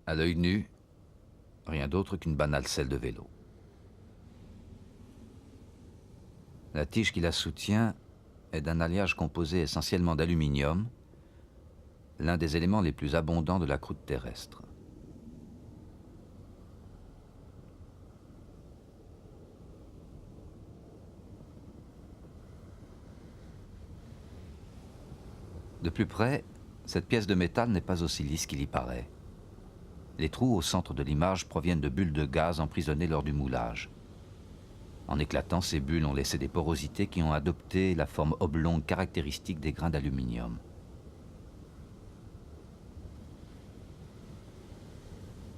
À l'œil nu, rien d'autre qu'une banale selle de vélo. La tige qui la soutient est d'un alliage composé essentiellement d'aluminium, l'un des éléments les plus abondants de la croûte terrestre. De plus près, cette pièce de métal n'est pas aussi lisse qu'il y paraît. Les trous au centre de l'image proviennent de bulles de gaz emprisonnées lors du moulage. En éclatant, ces bulles ont laissé des porosités qui ont adopté la forme oblongue caractéristique des grains d'aluminium.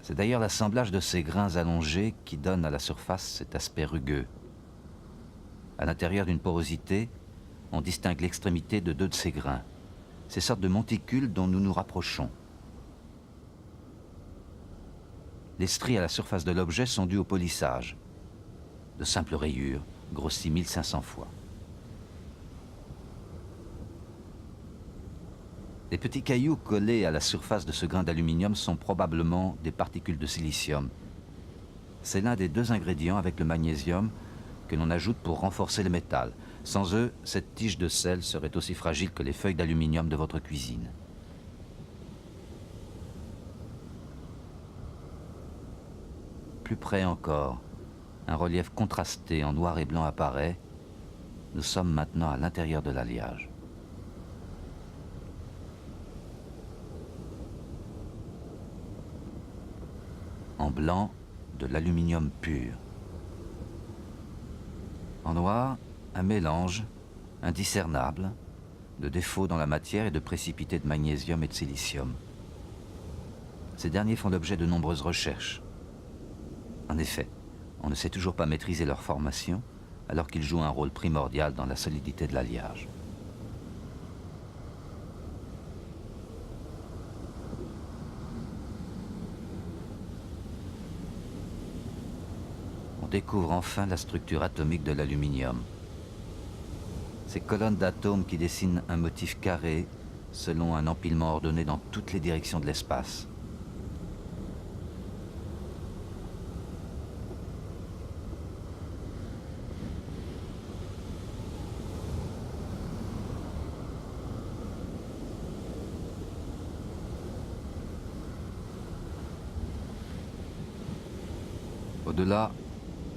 C'est d'ailleurs l'assemblage de ces grains allongés qui donne à la surface cet aspect rugueux. À l'intérieur d'une porosité, on distingue l'extrémité de deux de ces grains, ces sortes de monticules dont nous nous rapprochons. Les stries à la surface de l'objet sont dues au polissage. De simples rayures, grossies 1500 fois. Les petits cailloux collés à la surface de ce grain d'aluminium sont probablement des particules de silicium. C'est l'un des deux ingrédients avec le magnésium que l'on ajoute pour renforcer le métal. Sans eux, cette tige de sel serait aussi fragile que les feuilles d'aluminium de votre cuisine. Plus près encore, un relief contrasté en noir et blanc apparaît. Nous sommes maintenant à l'intérieur de l'alliage. En blanc, de l'aluminium pur. En noir, un mélange, indiscernable, de défauts dans la matière et de précipités de magnésium et de silicium. Ces derniers font l'objet de nombreuses recherches. En effet, on ne sait toujours pas maîtriser leur formation, alors qu'ils jouent un rôle primordial dans la solidité de l'alliage. On découvre enfin la structure atomique de l'aluminium. Ces colonnes d'atomes qui dessinent un motif carré selon un empilement ordonné dans toutes les directions de l'espace. Au-delà,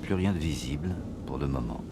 plus rien de visible pour le moment.